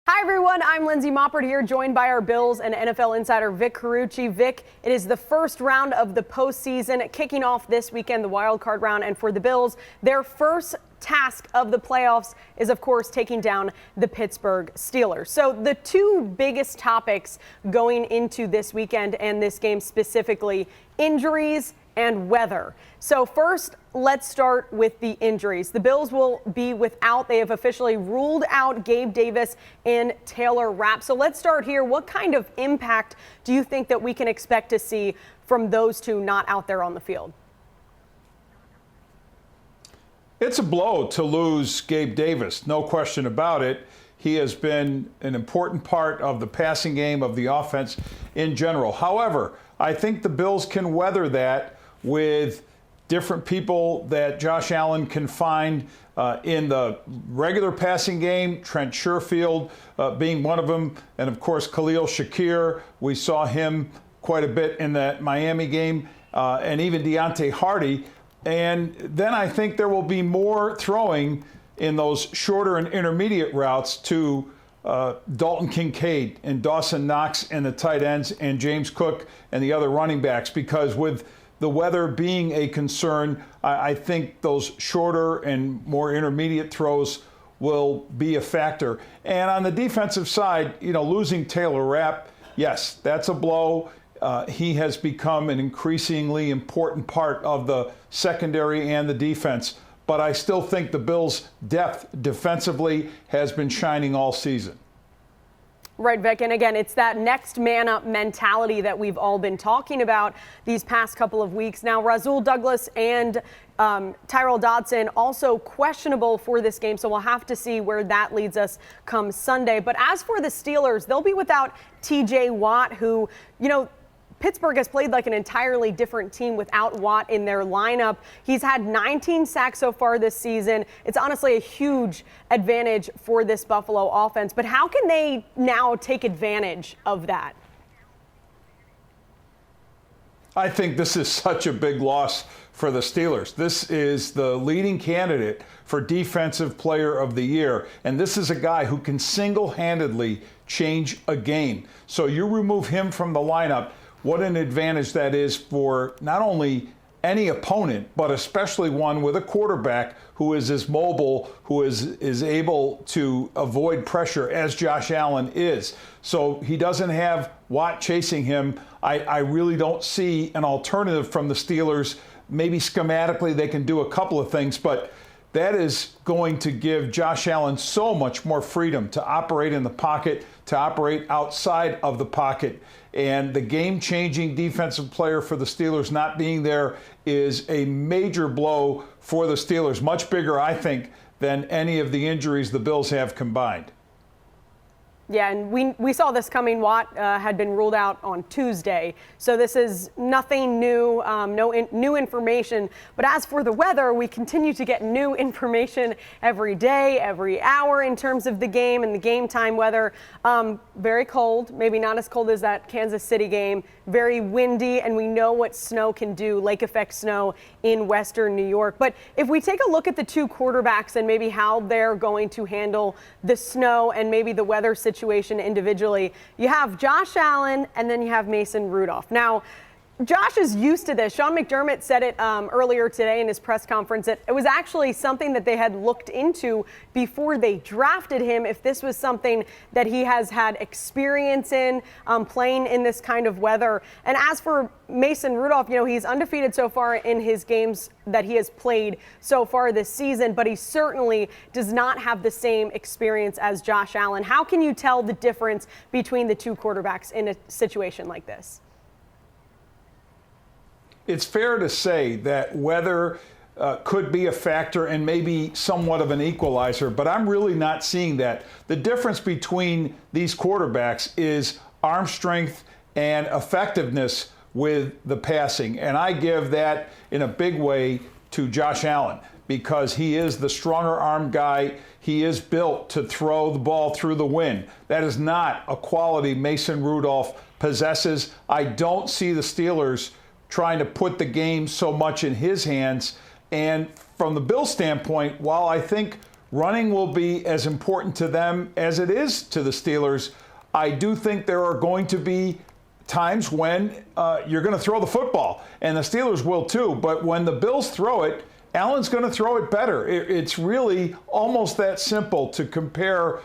Hi everyone, I'm Lindsey Moppert here, joined by our Bills and NFL insider Vic Carucci. Vic, it is the first round of the postseason, kicking off this weekend, the wild card round, and for the Bills, their first task of the playoffs is, of course, taking down the Pittsburgh Steelers. So the two biggest topics going into this weekend and this game specifically, injuries and weather. So first, let's start with the injuries. The Bills will be without, they have officially ruled out Gabe Davis and Taylor Rapp. So let's start here. What kind of impact do you think that we can expect to see from those two not out there on the field? It's a blow to lose Gabe Davis, no question about it. He has been an important part of the passing game, of the offense in general. However, I think the Bills can weather that with different people that Josh Allen can find in the regular passing game, Trent Sherfield being one of them, and of course Khalil Shakir. We saw him quite a bit in that Miami game, and even Deontay Hardy. And then I think there will be more throwing in those shorter and intermediate routes to Dalton Kincaid and Dawson Knox and the tight ends and James Cook and the other running backs, because with the weather being a concern, I think those shorter and more intermediate throws will be a factor. And on the defensive side, losing Taylor Rapp, yes, that's a blow. He has become an increasingly important part of the secondary and the defense. But I still think the Bills' depth defensively has been shining all season. Right, Vic. And again, it's that next man up mentality that we've all been talking about these past couple of weeks. Now, Rasul Douglas and Tyrel Dodson also questionable for this game, so we'll have to see where that leads us come Sunday. But as for the Steelers, they'll be without TJ Watt, who, Pittsburgh has played like an entirely different team without Watt in their lineup. He's had 19 sacks so far this season. It's honestly a huge advantage for this Buffalo offense. But how can they now take advantage of that? I think this is such a big loss for the Steelers. This is the leading candidate for Defensive Player of the Year. And this is a guy who can single-handedly change a game. So you remove him from the lineup. What an advantage that is for not only any opponent, but especially one with a quarterback who is as mobile, who is able to avoid pressure as Josh Allen is. So he doesn't have Watt chasing him. I really don't see an alternative from the Steelers. Maybe schematically they can do a couple of things, but that is going to give Josh Allen so much more freedom to operate in the pocket, to operate outside of the pocket. And the game-changing defensive player for the Steelers not being there is a major blow for the Steelers, much bigger, I think, than any of the injuries the Bills have combined. Yeah, and we saw this coming. Watt had been ruled out on Tuesday, so this is nothing new, new information. But as for the weather, we continue to get new information every day, every hour in terms of the game and the game time weather. Very cold, maybe not as cold as that Kansas City game. Very windy, and we know what snow can do, lake effect snow in western New York. But if we take a look at the two quarterbacks and maybe how they're going to handle the snow and maybe the weather situation individually, you have Josh Allen and then you have Mason Rudolph. Now, Josh is used to this. Sean McDermott said it earlier today in his press conference that it was actually something that they had looked into before they drafted him, if this was something that he has had experience in playing in this kind of weather. And as for Mason Rudolph, he's undefeated so far in his games that he has played so far this season, but he certainly does not have the same experience as Josh Allen. How can you tell the difference between the two quarterbacks in a situation like this? It's fair to say that weather could be a factor and maybe somewhat of an equalizer, but I'm really not seeing that. The difference between these quarterbacks is arm strength and effectiveness with the passing. And I give that in a big way to Josh Allen because he is the stronger arm guy. He is built to throw the ball through the wind. That is not a quality Mason Rudolph possesses. I don't see the Steelers trying to put the game so much in his hands. And from the Bills' standpoint, while I think running will be as important to them as it is to the Steelers. I do think there are going to be times when you're going to throw the football, and the Steelers will too. But when the Bills throw it, Allen's going to throw it better. It's really almost that simple to compare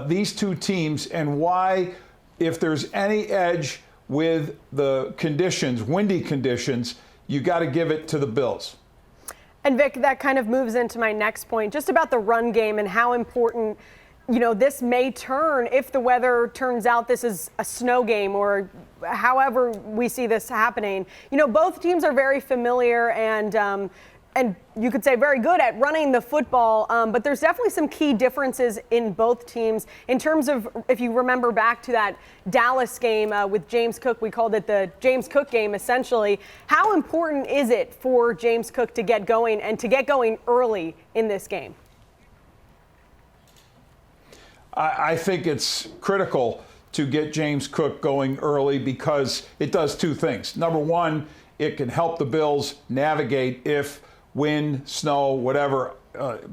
these two teams, and why, if there's any edge with the conditions, windy conditions, you got to give it to the Bills. And Vic, that kind of moves into my next point, just about the run game and how important, this may turn if the weather turns out this is a snow game or however we see this happening. Both teams are very familiar and you could say very good at running the football, but there's definitely some key differences in both teams in terms of, if you remember back to that Dallas game with James Cook, we called it the James Cook game essentially. How important is it for James Cook to get going and to get going early in this game? I think it's critical to get James Cook going early because it does two things. Number one, it can help the Bills navigate if wind, snow, whatever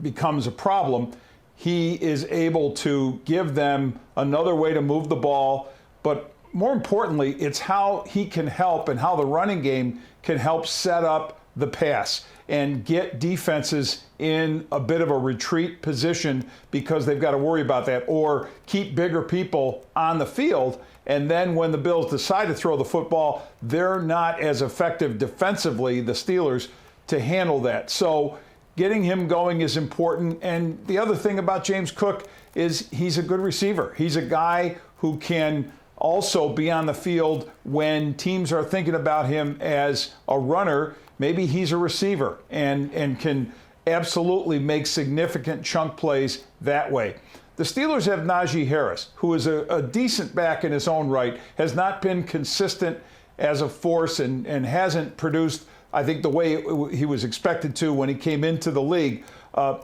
becomes a problem. He is able to give them another way to move the ball. But more importantly, it's how he can help and how the running game can help set up the pass and get defenses in a bit of a retreat position because they've got to worry about that, or keep bigger people on the field. And then when the Bills decide to throw the football, they're not as effective defensively, the Steelers, to handle that. So getting him going is important. And the other thing about James Cook is he's a good receiver. He's a guy who can also be on the field when teams are thinking about him as a runner. Maybe he's a receiver and can absolutely make significant chunk plays that way. The Steelers have Najee Harris, who is a decent back in his own right, has not been consistent as a force and hasn't produced, I think, the way he was expected to when he came into the league.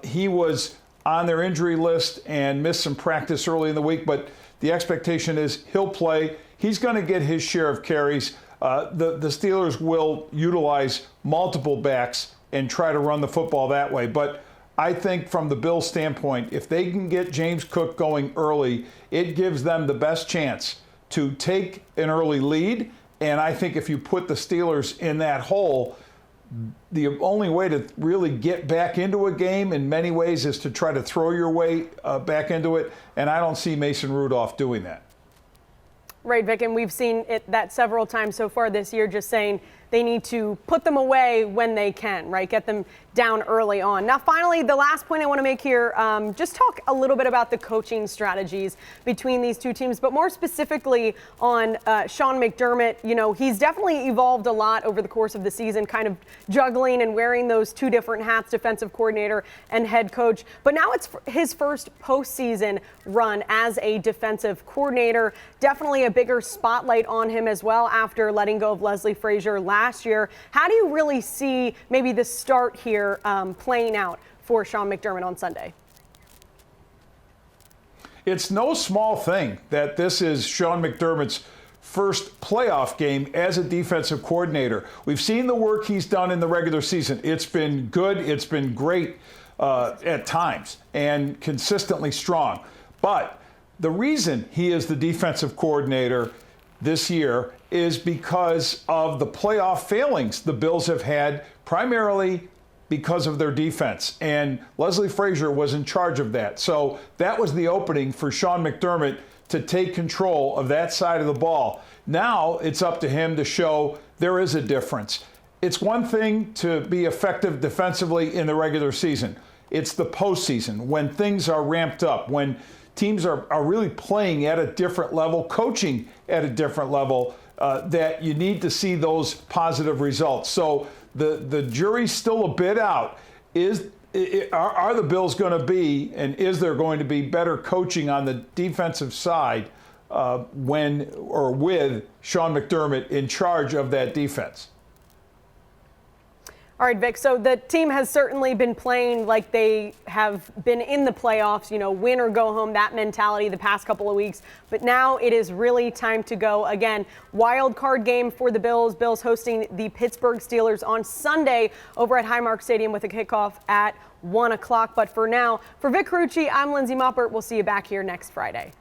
He was on their injury list and missed some practice early in the week, but the expectation is he'll play. He's going to get his share of carries. The Steelers will utilize multiple backs and try to run the football that way. But I think from the Bills' standpoint, if they can get James Cook going early, it gives them the best chance to take an early lead. And I think if you put the Steelers in that hole, the only way to really get back into a game in many ways is to try to throw your way back into it. And I don't see Mason Rudolph doing that. Right, Vic, and we've seen that several times so far this year, just saying they need to put them away when they can, right? Get them down early on. Now, finally, the last point I want to make here, just talk a little bit about the coaching strategies between these two teams, but more specifically on Sean McDermott. He's definitely evolved a lot over the course of the season, kind of juggling and wearing those two different hats, defensive coordinator and head coach. But now it's his first postseason run as a defensive coordinator. Definitely a bigger spotlight on him as well after letting go of Leslie Frazier last year. How do you really see maybe the start here playing out for Sean McDermott on Sunday? It's no small thing that this is Sean McDermott's first playoff game as a defensive coordinator. We've seen the work he's done in the regular season. It's been good. It's been great at times and consistently strong. But the reason he is the defensive coordinator this year is because of the playoff failings the Bills have had, primarily because of their defense. And Leslie Frazier was in charge of that. So that was the opening for Sean McDermott to take control of that side of the ball. Now it's up to him to show there is a difference. It's one thing to be effective defensively in the regular season. It's the postseason when things are ramped up, when teams are really playing at a different level, coaching at a different level, that you need to see those positive results. So the jury's still a bit out. Are the Bills going to be, and is there going to be better coaching on the defensive side when or with Sean McDermott in charge of that defense? All right, Vic, so the team has certainly been playing like they have been in the playoffs, win or go home, that mentality the past couple of weeks. But now it is really time to go again. Wild card game for the Bills. Bills hosting the Pittsburgh Steelers on Sunday over at Highmark Stadium with a kickoff at 1 o'clock. But for now, for Vic Carucci, I'm Lindsey Moppert. We'll see you back here next Friday.